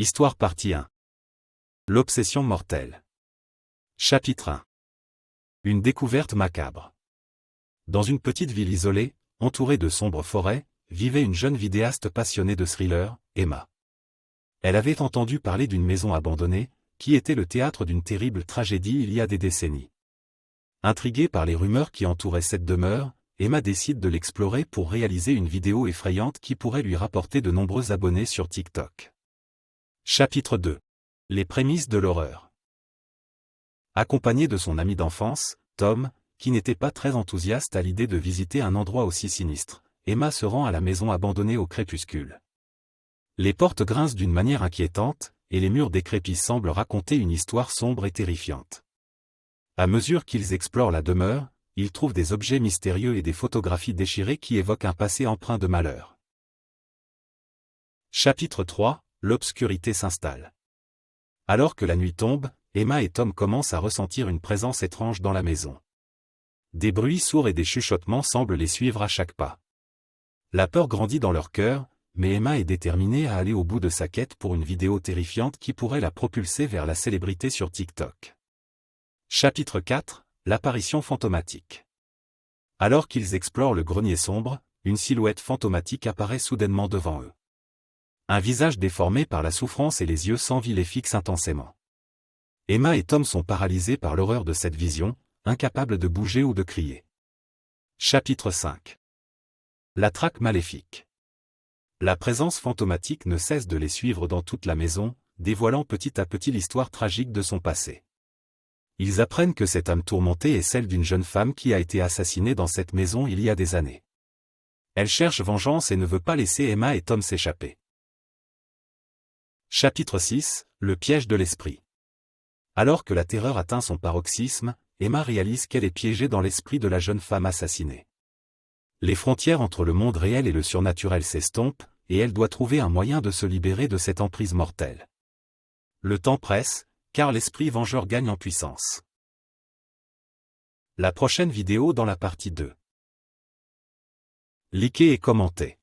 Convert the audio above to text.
Histoire partie 1. L'obsession mortelle. Chapitre 1. Une découverte macabre. Dans une petite ville isolée, entourée de sombres forêts, vivait une jeune vidéaste passionnée de thrillers, Emma. Elle avait entendu parler d'une maison abandonnée, qui était le théâtre d'une terrible tragédie il y a des décennies. Intriguée par les rumeurs qui entouraient cette demeure, Emma décide de l'explorer pour réaliser une vidéo effrayante qui pourrait lui rapporter de nombreux abonnés sur TikTok. Chapitre 2. Les prémices de l'horreur. Accompagnée de son ami d'enfance, Tom, qui n'était pas très enthousiaste à l'idée de visiter un endroit aussi sinistre, Emma se rend à la maison abandonnée au crépuscule. Les portes grincent d'une manière inquiétante, et les murs décrépits semblent raconter une histoire sombre et terrifiante. À mesure qu'ils explorent la demeure, ils trouvent des objets mystérieux et des photographies déchirées qui évoquent un passé empreint de malheur. Chapitre 3. L'obscurité s'installe. Alors que la nuit tombe, Emma et Tom commencent à ressentir une présence étrange dans la maison. Des bruits sourds et des chuchotements semblent les suivre à chaque pas. La peur grandit dans leur cœur, mais Emma est déterminée à aller au bout de sa quête pour une vidéo terrifiante qui pourrait la propulser vers la célébrité sur TikTok. Chapitre 4. L'apparition fantomatique. Alors qu'ils explorent le grenier sombre, une silhouette fantomatique apparaît soudainement devant eux. Un visage déformé par la souffrance et les yeux sans vie les fixent intensément. Emma et Tom sont paralysés par l'horreur de cette vision, incapables de bouger ou de crier. Chapitre 5. La traque maléfique. La présence fantomatique ne cesse de les suivre dans toute la maison, dévoilant petit à petit l'histoire tragique de son passé. Ils apprennent que cette âme tourmentée est celle d'une jeune femme qui a été assassinée dans cette maison il y a des années. Elle cherche vengeance et ne veut pas laisser Emma et Tom s'échapper. Chapitre 6. Le piège de l'esprit. Alors que la terreur atteint son paroxysme, Emma réalise qu'elle est piégée dans l'esprit de la jeune femme assassinée. Les frontières entre le monde réel et le surnaturel s'estompent, et elle doit trouver un moyen de se libérer de cette emprise mortelle. Le temps presse, car l'esprit vengeur gagne en puissance. La prochaine vidéo dans la partie 2. Likez et commentez.